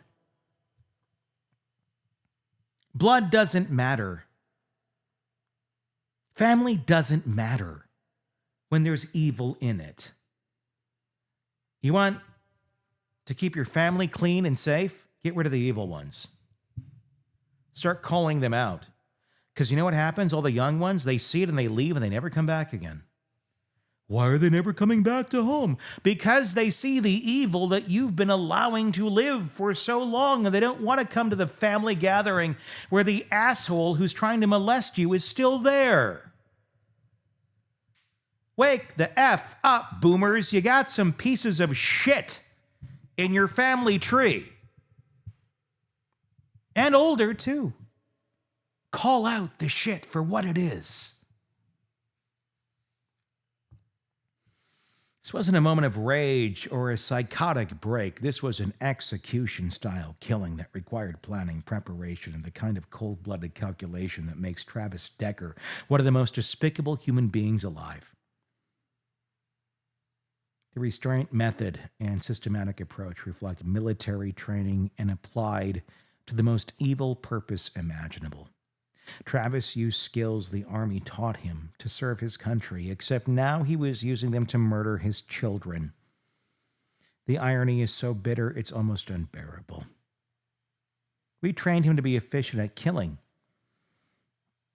Blood doesn't matter. Family doesn't matter when there's evil in it. You want to keep your family clean and safe? Get rid of the evil ones. Start calling them out. Because you know what happens? All the young ones, they see it and they leave and they never come back again. Why are they never coming back to home? Because they see the evil that you've been allowing to live for so long, and they don't want to come to the family gathering where the asshole who's trying to molest you is still there. Wake the F up, boomers. You got some pieces of shit in your family tree. And older, too. Call out the shit for what it is. This wasn't a moment of rage or a psychotic break. This was an execution-style killing that required planning, preparation, and the kind of cold-blooded calculation that makes Travis Decker one of the most despicable human beings alive. The restraint method and systematic approach reflect military training and applied to the most evil purpose imaginable. Travis used skills the Army taught him to serve his country, except now he was using them to murder his children. The irony is so bitter, it's almost unbearable. We trained him to be efficient at killing,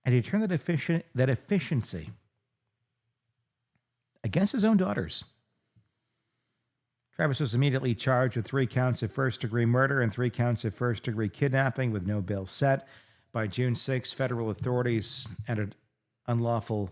and he turned that efficiency against his own daughters. Travis was immediately charged with 3 counts of first-degree murder and 3 counts of first-degree kidnapping with no bail set. By June 6, federal authorities entered unlawful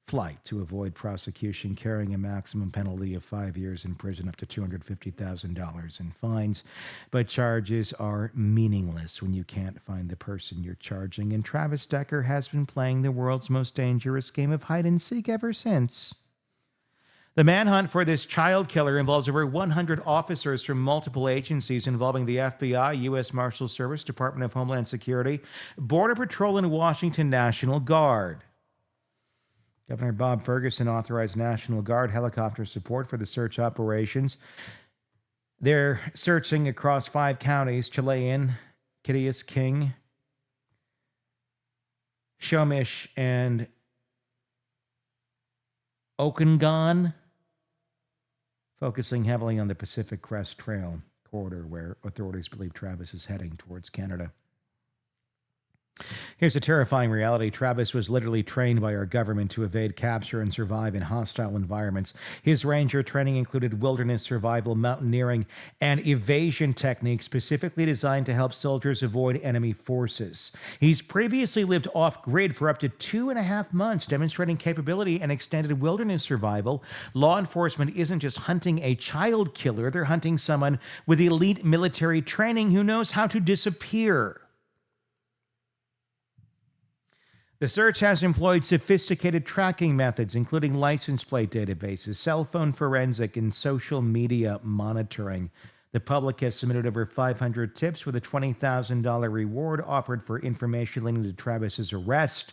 flight to avoid prosecution, carrying a maximum penalty of 5 years in prison up to $250,000 in fines. But charges are meaningless when you can't find the person you're charging, and Travis Decker has been playing the world's most dangerous game of hide-and-seek ever since. The manhunt for this child killer involves over 100 officers from multiple agencies involving the FBI, U.S. Marshals Service, Department of Homeland Security, Border Patrol, and Washington National Guard. Governor Bob Ferguson authorized National Guard helicopter support for the search operations. They're searching across 5 counties: Chilean, Kittias, King, Shomish, and Okanagan, focusing heavily on the Pacific Crest Trail corridor where authorities believe Travis is heading towards Canada. Here's a terrifying reality. Travis was literally trained by our government to evade capture and survive in hostile environments. His ranger training included wilderness survival, mountaineering, and evasion techniques specifically designed to help soldiers avoid enemy forces. He's previously lived off-grid for up to 2.5 months, demonstrating capability and extended wilderness survival. Law enforcement isn't just hunting a child killer, they're hunting someone with elite military training who knows how to disappear. The search has employed sophisticated tracking methods, including license plate databases, cell phone forensic, and social media monitoring. The public has submitted over 500 tips with a $20,000 reward offered for information leading to Travis's arrest.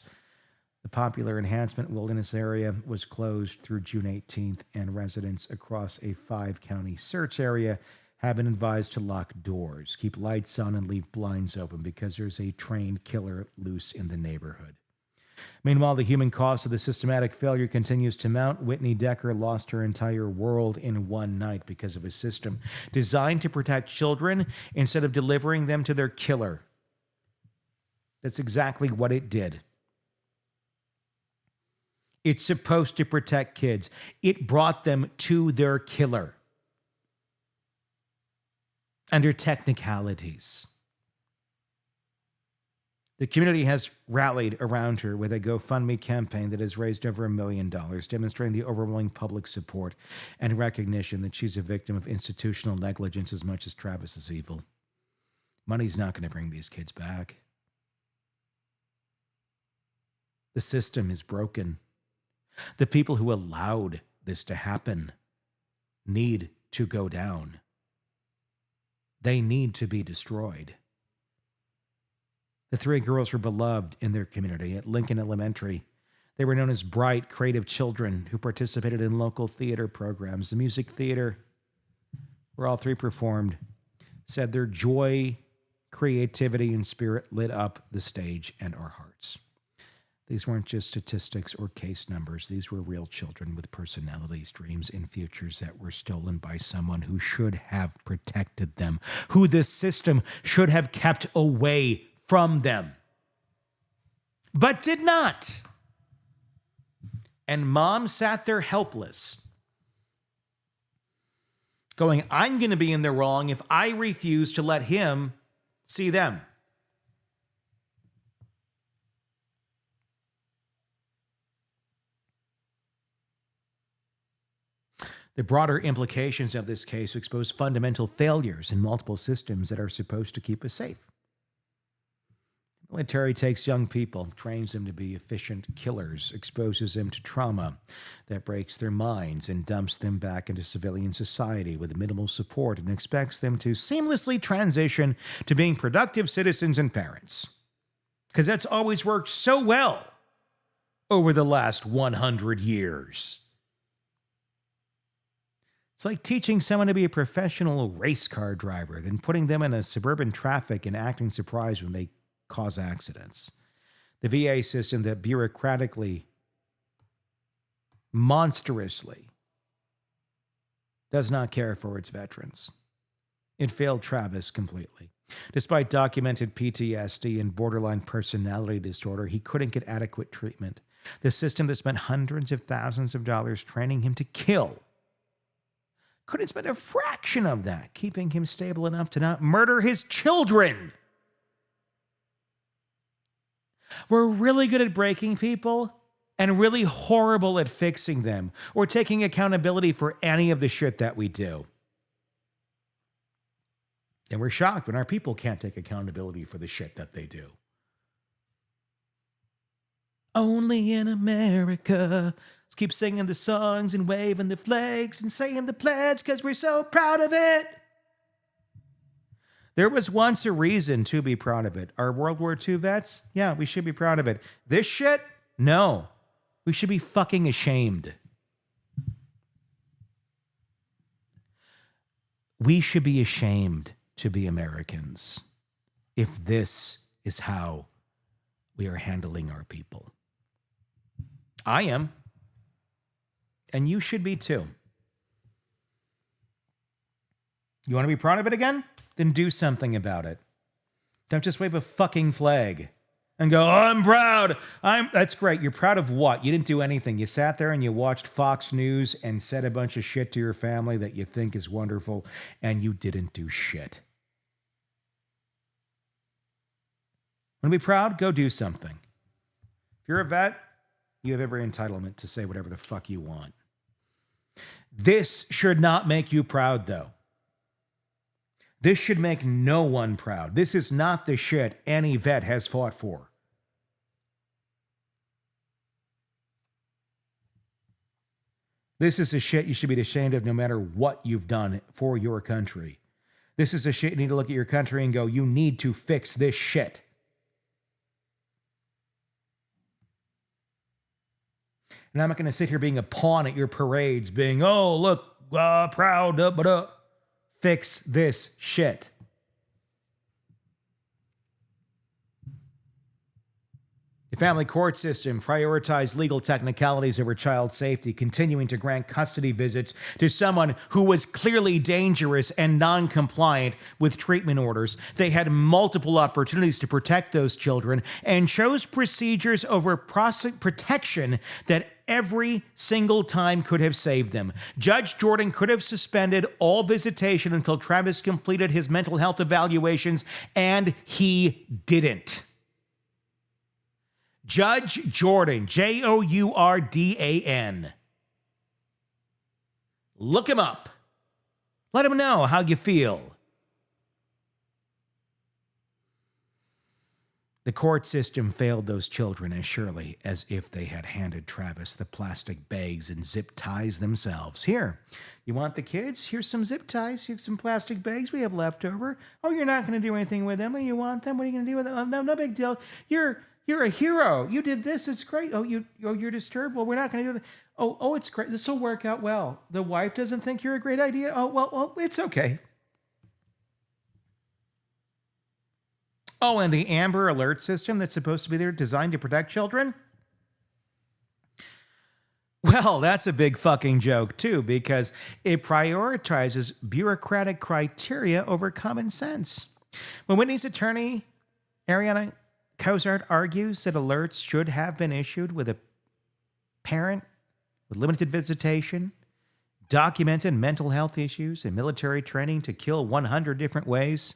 The popular Enhancement Wilderness area was closed through June 18th, and residents across a 5-county search area have been advised to lock doors, keep lights on, and leave blinds open because there's a trained killer loose in the neighborhood. Meanwhile, the human cost of the systematic failure continues to mount. Whitney Decker lost her entire world in one night because of a system designed to protect children instead of delivering them to their killer. That's exactly what it did. It's supposed to protect kids. It brought them to their killer under technicalities. The community has rallied around her with a GoFundMe campaign that has raised over $1 million, demonstrating the overwhelming public support and recognition that she's a victim of institutional negligence as much as Travis is evil. Money's not going to bring these kids back. The system is broken. The people who allowed this to happen need to go down. They need to be destroyed. The 3 girls were beloved in their community at Lincoln Elementary. They were known as bright, creative children who participated in local theater programs. The music theater, where all 3 performed, said their joy, creativity, and spirit lit up the stage and our hearts. These weren't just statistics or case numbers. These were real children with personalities, dreams, and futures that were stolen by someone who should have protected them, who the system should have kept away from them, but did not. And mom sat there helpless, going, I'm going to be in the wrong if I refuse to let him see them. The broader implications of this case expose fundamental failures in multiple systems that are supposed to keep us safe. The military takes young people, trains them to be efficient killers, exposes them to trauma that breaks their minds, and dumps them back into civilian society with minimal support and expects them to seamlessly transition to being productive citizens and parents. Because that's always worked so well over the last 100 years. It's like teaching someone to be a professional race car driver, then putting them in a suburban traffic and acting surprised when they cause accidents. The VA system that bureaucratically, monstrously, does not care for its veterans. It failed Travis completely. Despite documented PTSD and borderline personality disorder, he couldn't get adequate treatment. The system that spent hundreds of thousands of dollars training him to kill couldn't spend a fraction of that keeping him stable enough to not murder his children. We're really good at breaking people and really horrible at fixing them or taking accountability for any of the shit that we do. And we're shocked when our people can't take accountability for the shit that they do. Only in America. Let's keep singing the songs and waving the flags and saying the pledge because we're so proud of it. There was once a reason to be proud of it. Our World War II vets? Yeah, we should be proud of it. This shit? No. We should be fucking ashamed. We should be ashamed to be Americans if this is how we are handling our people. I am. And you should be too. You want to be proud of it again? Then do something about it. Don't just wave a fucking flag and go, oh, I'm proud. That's great. You're proud of what? You didn't do anything. You sat there and you watched Fox News and said a bunch of shit to your family that you think is wonderful, and you didn't do shit. Want to be proud? Go do something. If you're a vet, you have every entitlement to say whatever the fuck you want. This should not make you proud, though. This should make no one proud. This is not the shit any vet has fought for. This is the shit you should be ashamed of no matter what you've done for your country. This is the shit you need to look at your country and go, you need to fix this shit. And I'm not going to sit here being a pawn at your parades, being, oh, look, proud, but fix this shit. The family court system prioritized legal technicalities over child safety, continuing to grant custody visits to someone who was clearly dangerous and non-compliant with treatment orders. They had multiple opportunities to protect those children and chose procedures over protection that every single time could have saved them. Judge Jordan could have suspended all visitation until Travis completed his mental health evaluations, and he didn't. Judge Jordan, Jourdan. Look him up. Let him know how you feel. The court system failed those children as surely as if they had handed Travis the plastic bags and zip ties themselves. Here, you want the kids? Here's some zip ties. Here's some plastic bags we have left over. Oh, you're not going to do anything with them. Oh, you want them? What are you going to do with them? Oh, no big deal. You're a hero. You did this. It's great. You're disturbed. Well, we're not going to do that. Oh, it's great. This will work out well. The wife doesn't think you're a great idea. Oh, well, it's okay. Oh, and the Amber Alert system that's supposed to be there designed to protect children? Well, that's a big fucking joke, too, because it prioritizes bureaucratic criteria over common sense. When Whitney's attorney, Ariana Cozart, argues that alerts should have been issued with a parent with limited visitation, documented mental health issues, and military training to kill 100 different ways,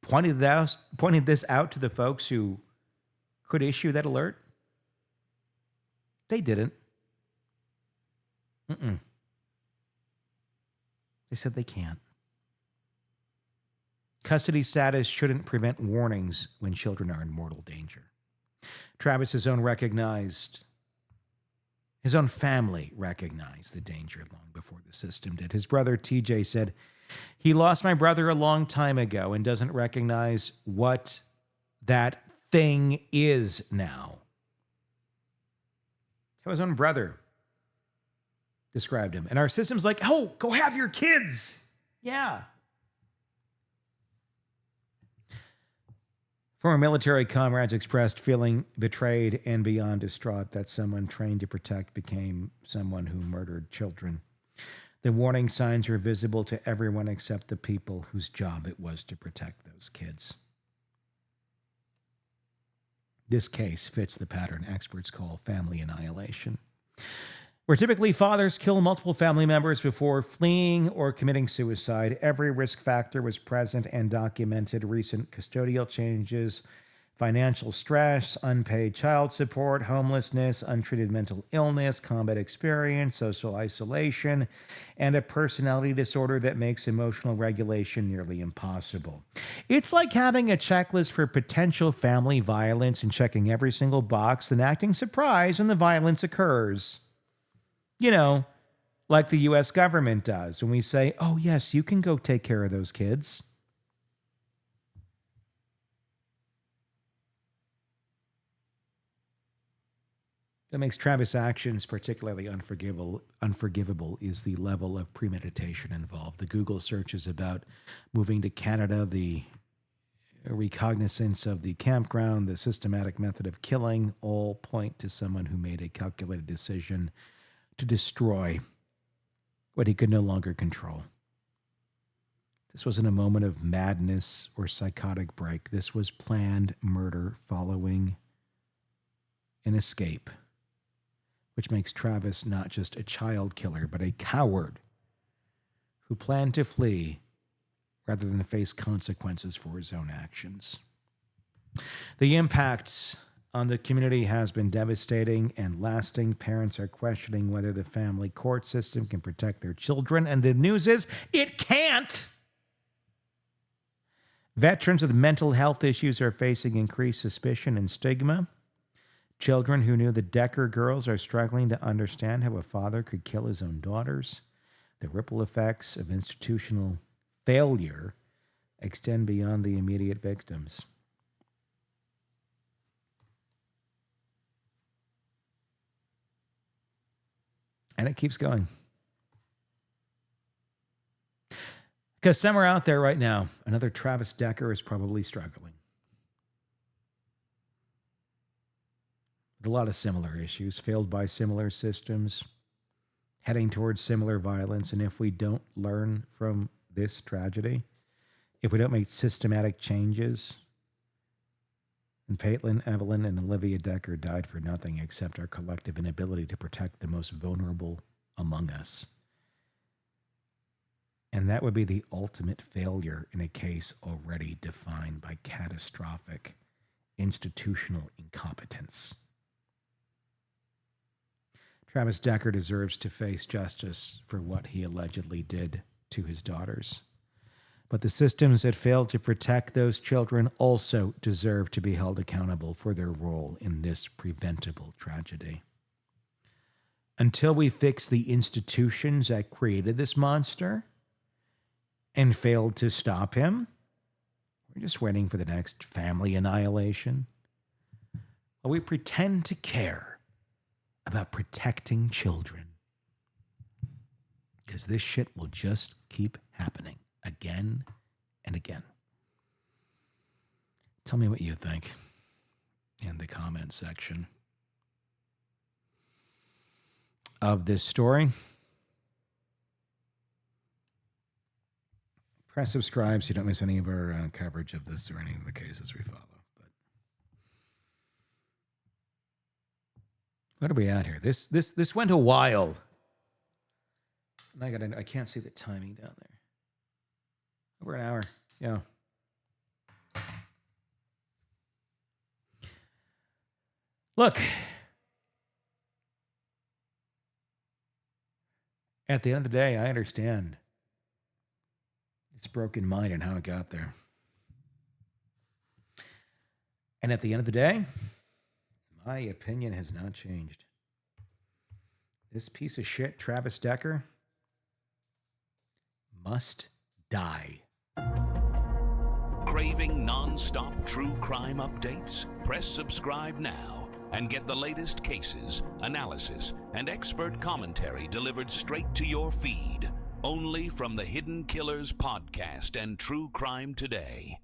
pointed this out to the folks who could issue that alert. They didn't. They said they can't. Custody status shouldn't prevent warnings when children are in mortal danger. Travis's own family recognized the danger long before the system did. His brother TJ said, he lost my brother a long time ago and doesn't recognize what that thing is now. How his own brother described him. And our system's like, oh, go have your kids. Yeah. Former military comrades expressed feeling betrayed and beyond distraught that someone trained to protect became someone who murdered children. The warning signs were visible to everyone except the people whose job it was to protect those kids. This case fits the pattern experts call family annihilation, where typically fathers kill multiple family members before fleeing or committing suicide. Every risk factor was present and documented: recent custodial changes, financial stress, unpaid child support, homelessness, untreated mental illness, combat experience, social isolation, and a personality disorder that makes emotional regulation nearly impossible. It's like having a checklist for potential family violence and checking every single box, then acting surprised when the violence occurs. You know, like the U.S. government does when we say, oh, yes, you can go take care of those kids. That makes Travis' actions particularly unforgivable is the level of premeditation involved. The Google searches about moving to Canada, the recognizance of the campground, the systematic method of killing, all point to someone who made a calculated decision to destroy what he could no longer control. This wasn't a moment of madness or psychotic break. This was planned murder following an escape, which makes Travis not just a child killer, but a coward who planned to flee rather than face consequences for his own actions. The impact on the community has been devastating and lasting. Parents are questioning whether the family court system can protect their children, and the news is it can't. Veterans with mental health issues are facing increased suspicion and stigma. Children who knew the Decker girls are struggling to understand how a father could kill his own daughters. The ripple effects of institutional failure extend beyond the immediate victims. And it keeps going. Because somewhere out there right now, another Travis Decker is probably struggling with a lot of similar issues, failed by similar systems, heading towards similar violence. And if we don't learn from this tragedy, if we don't make systematic changes, and Paityn, Evelyn, and Olivia Decker died for nothing except our collective inability to protect the most vulnerable among us. And that would be the ultimate failure in a case already defined by catastrophic institutional incompetence. Travis Decker deserves to face justice for what he allegedly did to his daughters. But the systems that failed to protect those children also deserve to be held accountable for their role in this preventable tragedy. Until we fix the institutions that created this monster and failed to stop him, we're just waiting for the next family annihilation. While we pretend to care about protecting children, because this shit will just keep happening again and again. Tell me what you think in the comment section of this story. Press subscribe so you don't miss any of our coverage of this or any of the cases we follow. But what are we at here? This went a while. And I can't see the timing down there. Over an hour. Yeah. Look. At the end of the day, I understand its broken mind and how it got there. And at the end of the day, my opinion has not changed. This piece of shit, Travis Decker, must die. Craving non-stop true crime updates? Press subscribe now and get the latest cases, analysis, and expert commentary delivered straight to your feed. Only from the Hidden Killers podcast and True Crime Today.